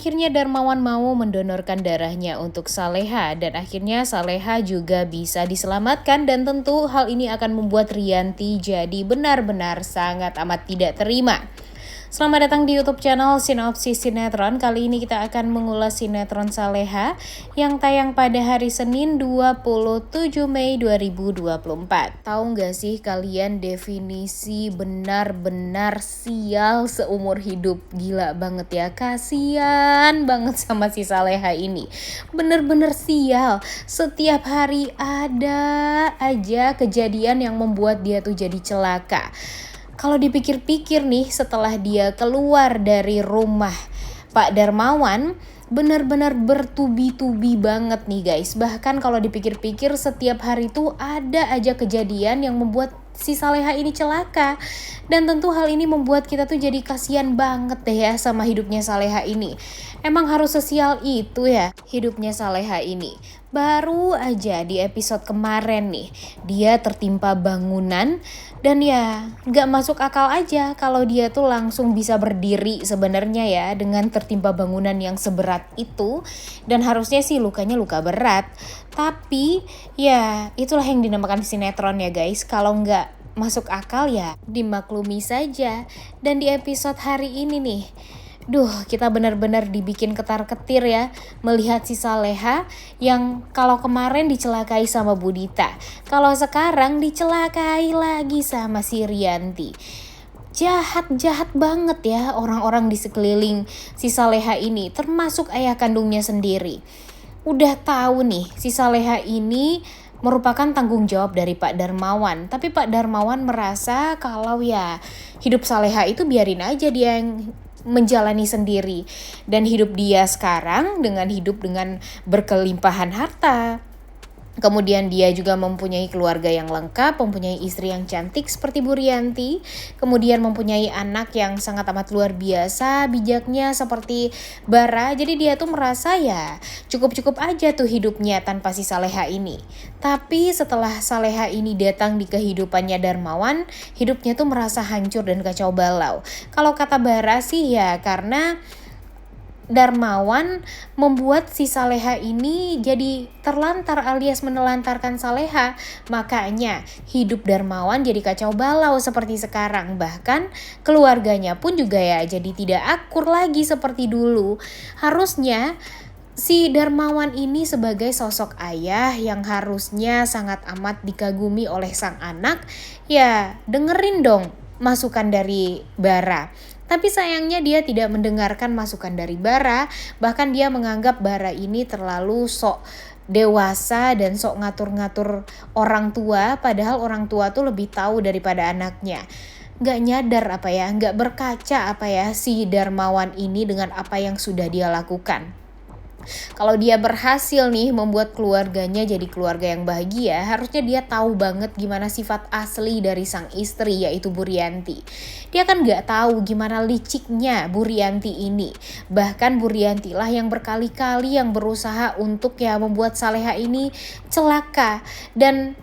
akhirnya Darmawan mau mendonorkan darahnya untuk Saleha dan akhirnya Saleha juga bisa diselamatkan dan tentu hal ini akan membuat Rianti jadi benar-benar sangat amat tidak terima. Selamat datang di YouTube channel Sinopsis Sinetron. Kali ini kita akan mengulas sinetron Saleha yang tayang pada hari Senin 27 Mei 2024. Tahu nggak sih kalian definisi benar-benar sial seumur hidup? Gila banget ya, kasian banget sama si Saleha ini. Bener-bener sial, setiap hari ada aja kejadian yang membuat dia tuh jadi celaka. Kalau dipikir-pikir nih, setelah dia keluar dari rumah Pak Darmawan, benar-benar bertubi-tubi banget nih guys. Bahkan kalau dipikir-pikir setiap hari tuh ada aja kejadian yang membuat si Saleha ini celaka. Dan tentu hal ini membuat kita tuh jadi kasihan banget deh ya sama hidupnya Saleha ini. Emang harus sesial itu ya hidupnya Saleha ini. Baru aja di episode kemarin nih, dia tertimpa bangunan dan ya gak masuk akal aja kalau dia tuh langsung bisa berdiri sebenarnya ya dengan tertimpa bangunan yang seberat itu. Dan harusnya sih lukanya luka berat. Tapi ya itulah yang dinamakan sinetron ya guys. Kalau gak masuk akal ya dimaklumi saja. Dan di episode hari ini nih, kita benar-benar dibikin ketar-ketir ya melihat si Saleha yang kalau kemarin dicelakai sama Budita, kalau sekarang dicelakai lagi sama si Rianti. Jahat banget ya orang-orang di sekeliling si Saleha ini, termasuk ayah kandungnya sendiri. Udah tahu nih si Saleha ini merupakan tanggung jawab dari Pak Darmawan. Tapi Pak Darmawan merasa kalau ya hidup Saleha itu biarin aja dia yang menjalani sendiri. Dan hidup dia sekarang dengan berkelimpahan harta. Kemudian dia juga mempunyai keluarga yang lengkap, mempunyai istri yang cantik seperti Bu Rianti, kemudian mempunyai anak yang sangat amat luar biasa, bijaknya seperti Bara. Jadi dia tuh merasa ya cukup-cukup aja tuh hidupnya tanpa si Saleha ini. Tapi setelah Saleha ini datang di kehidupannya Darmawan, hidupnya tuh merasa hancur dan kacau balau. Kalau kata Bara sih ya karena Darmawan membuat si Saleha ini jadi terlantar alias menelantarkan Saleha. Makanya hidup Darmawan jadi kacau balau seperti sekarang. Bahkan keluarganya pun juga ya jadi tidak akur lagi seperti dulu. Harusnya si Darmawan ini sebagai sosok ayah yang harusnya sangat amat dikagumi oleh sang anak, ya dengerin dong masukan dari Bara. Tapi sayangnya dia tidak mendengarkan masukan dari Bara, bahkan dia menganggap Bara ini terlalu sok dewasa dan sok ngatur-ngatur orang tua, padahal orang tua tuh lebih tahu daripada anaknya. Gak nyadar gak berkaca si Darmawan ini dengan apa yang sudah dia lakukan. Kalau dia berhasil nih membuat keluarganya jadi keluarga yang bahagia, harusnya dia tahu banget gimana sifat asli dari sang istri yaitu Bu Rianti. Dia kan gak tahu gimana liciknya Bu Rianti ini. Bahkan Bu Rianti lah yang berkali-kali yang berusaha untuk ya membuat Saleha ini celaka. Dan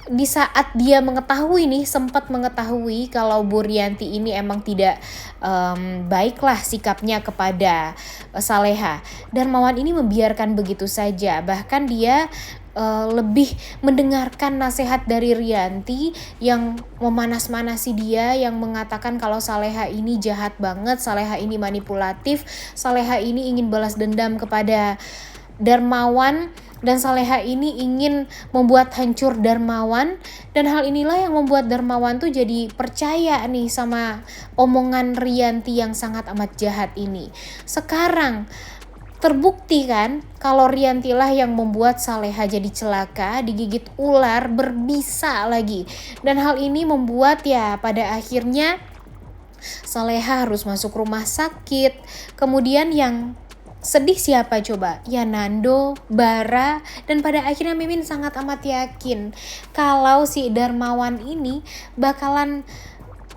di saat dia sempat mengetahui kalau Bu Rianti ini emang tidak baiklah sikapnya kepada Saleha, Darmawan ini membiarkan begitu saja. Bahkan dia lebih mendengarkan nasihat dari Rianti yang memanas-manasi dia, yang mengatakan kalau Saleha ini jahat banget, Saleha ini manipulatif, Saleha ini ingin balas dendam kepada Darmawan, dan Saleha ini ingin membuat hancur Darmawan. Dan hal inilah yang membuat Darmawan tuh jadi percaya nih sama omongan Rianti yang sangat amat jahat ini. Sekarang terbukti kan kalau Rianti lah yang membuat Saleha jadi celaka, digigit ular berbisa lagi. Dan hal ini membuat ya pada akhirnya Saleha harus masuk rumah sakit. Kemudian yang sedih siapa coba? Ya Nando, Bara, dan pada akhirnya Mimin sangat amat yakin kalau si Darmawan ini bakalan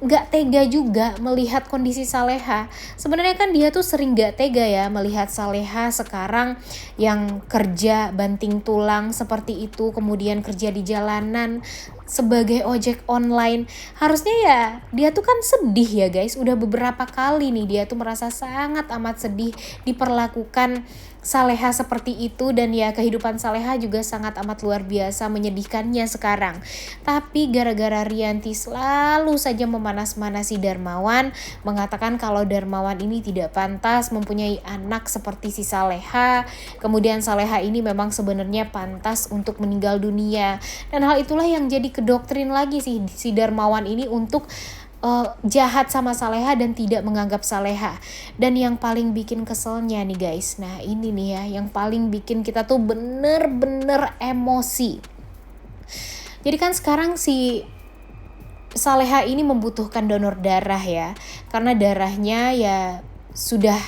gak tega juga melihat kondisi Saleha. Sebenarnya kan dia tuh sering gak tega ya melihat Saleha sekarang yang kerja banting tulang seperti itu, kemudian kerja di jalanan. sebagai ojek online. Harusnya ya dia tuh kan sedih ya guys, udah beberapa kali nih dia tuh merasa sangat amat sedih diperlakukan Saleha seperti itu, dan ya kehidupan Saleha juga sangat amat luar biasa menyedihkannya sekarang. Tapi gara-gara Rianti selalu saja memanas-manasi Darmawan, mengatakan kalau Darmawan ini tidak pantas mempunyai anak seperti si Saleha. Kemudian Saleha ini memang sebenarnya pantas untuk meninggal dunia. Dan hal itulah yang jadi kedoktrin lagi si Darmawan ini untuk jahat sama Saleha dan tidak menganggap Saleha. Dan yang paling bikin keselnya nih guys, nah ini nih ya yang paling bikin kita tuh bener-bener emosi. Jadi kan sekarang si Saleha ini membutuhkan donor darah ya, karena darahnya ya sudah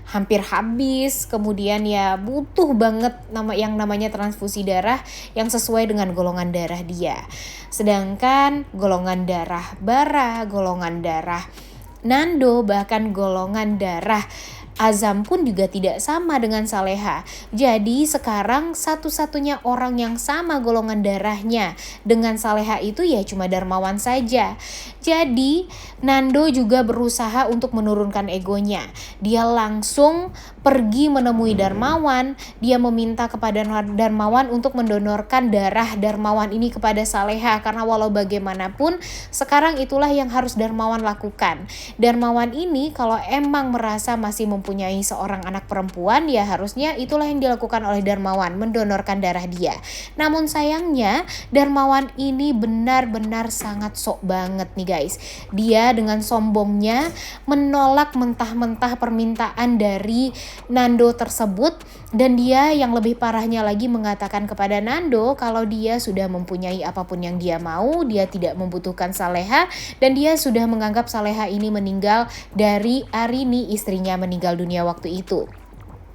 hampir habis, kemudian ya butuh banget yang namanya transfusi darah yang sesuai dengan golongan darah dia. Sedangkan golongan darah Bara, golongan darah Nando, bahkan golongan darah Azam pun juga tidak sama dengan Saleha. Jadi sekarang satu-satunya orang yang sama golongan darahnya dengan Saleha itu ya cuma Darmawan saja. Jadi Nando juga berusaha untuk menurunkan egonya. Dia langsung pergi menemui Darmawan. Dia meminta kepada Darmawan untuk mendonorkan darah Darmawan ini kepada Saleha. Karena walau bagaimanapun sekarang itulah yang harus Darmawan lakukan. Darmawan ini kalau emang merasa masih mempunyai seorang anak perempuan, ya harusnya itulah yang dilakukan oleh Darmawan, mendonorkan darah dia. Namun sayangnya Darmawan ini benar-benar sangat sok banget nih guys. Dia dengan sombongnya menolak mentah-mentah permintaan dari Nando tersebut, dan dia yang lebih parahnya lagi mengatakan kepada Nando kalau dia sudah mempunyai apapun yang dia mau, dia tidak membutuhkan Saleha, dan dia sudah menganggap Saleha ini meninggal dari Arini, istrinya meninggal dunia waktu itu.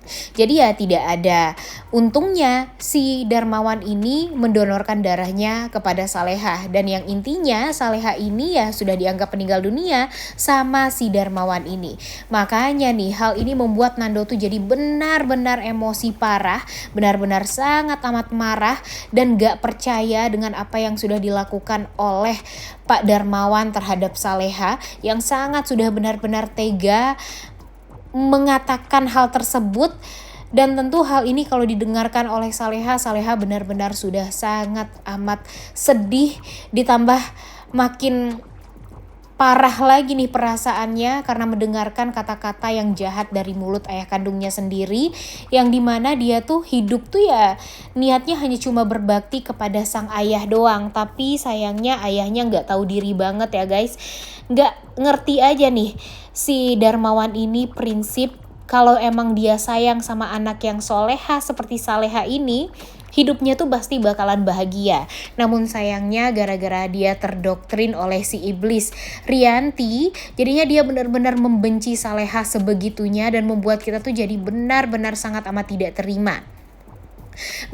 Jadi ya tidak ada untungnya si Darmawan ini mendonorkan darahnya kepada Saleha, dan yang intinya Saleha ini ya sudah dianggap meninggal dunia sama si Darmawan ini. Makanya nih hal ini membuat Nando tuh jadi benar-benar emosi parah, benar-benar sangat amat marah dan gak percaya dengan apa yang sudah dilakukan oleh Pak Darmawan terhadap Saleha, yang sangat sudah benar-benar tega mengatakan hal tersebut. Dan tentu hal ini kalau didengarkan oleh Saleha benar-benar sudah sangat amat sedih, ditambah makin parah lagi nih perasaannya karena mendengarkan kata-kata yang jahat dari mulut ayah kandungnya sendiri, yang dimana dia tuh hidup tuh ya niatnya hanya cuma berbakti kepada sang ayah doang. Tapi sayangnya ayahnya gak tahu diri banget ya guys, gak ngerti aja nih si Darmawan ini prinsip kalau emang dia sayang sama anak yang soleha seperti Saleha ini, hidupnya tuh pasti bakalan bahagia. Namun sayangnya gara-gara dia terdoktrin oleh si iblis Rianti, jadinya dia benar-benar membenci Saleha sebegitunya dan membuat kita tuh jadi benar-benar sangat amat tidak terima.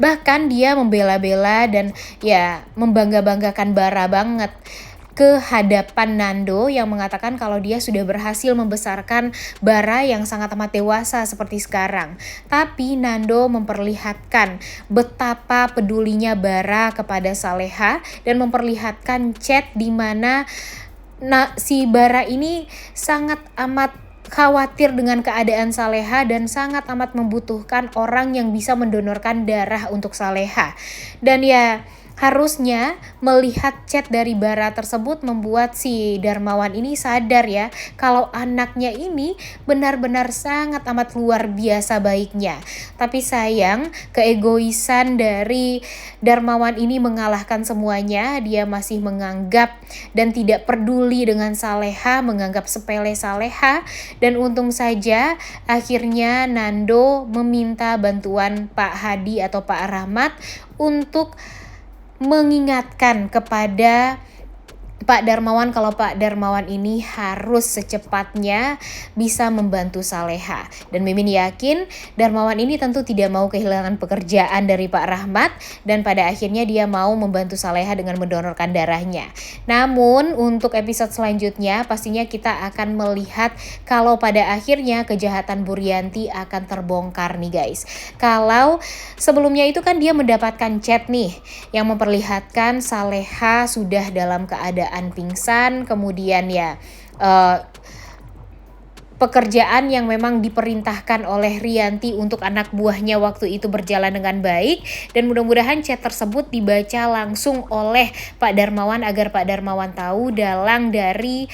Bahkan dia membela-bela dan ya membangga-banggakan Bara banget ke hadapan Nando yang mengatakan kalau dia sudah berhasil membesarkan Bara yang sangat amat dewasa seperti sekarang. Tapi Nando memperlihatkan betapa pedulinya Bara kepada Saleha dan memperlihatkan chat di mana si Bara ini sangat amat khawatir dengan keadaan Saleha dan sangat amat membutuhkan orang yang bisa mendonorkan darah untuk Saleha. Dan ya harusnya melihat chat dari Bara tersebut membuat si Darmawan ini sadar ya kalau anaknya ini benar-benar sangat amat luar biasa baiknya. Tapi sayang keegoisan dari Darmawan ini mengalahkan semuanya. Dia masih menganggap dan tidak peduli dengan Saleha, menganggap sepele Saleha, dan untung saja akhirnya Nando meminta bantuan Pak Hadi atau Pak Rahmat untuk mengingatkan kepada Pak Darmawan kalau Pak Darmawan ini harus secepatnya bisa membantu Saleha. Dan Mimin yakin Darmawan ini tentu tidak mau kehilangan pekerjaan dari Pak Rahmat dan pada akhirnya dia mau membantu Saleha dengan mendonorkan darahnya. Namun untuk episode selanjutnya pastinya kita akan melihat kalau pada akhirnya kejahatan Buryanti akan terbongkar nih guys. Kalau sebelumnya itu kan dia mendapatkan chat nih yang memperlihatkan Saleha sudah dalam keadaan pingsan, kemudian ya pekerjaan yang memang diperintahkan oleh Rianti untuk anak buahnya waktu itu berjalan dengan baik, dan mudah-mudahan chat tersebut dibaca langsung oleh Pak Darmawan agar Pak Darmawan tahu dalang dari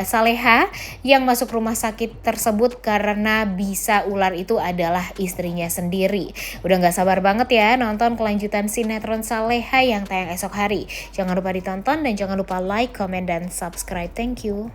Saleha yang masuk rumah sakit tersebut karena bisa ular itu adalah istrinya sendiri. Udah gak sabar banget ya nonton kelanjutan sinetron Saleha yang tayang esok hari. Jangan lupa ditonton dan jangan lupa like, comment, dan subscribe. Thank you.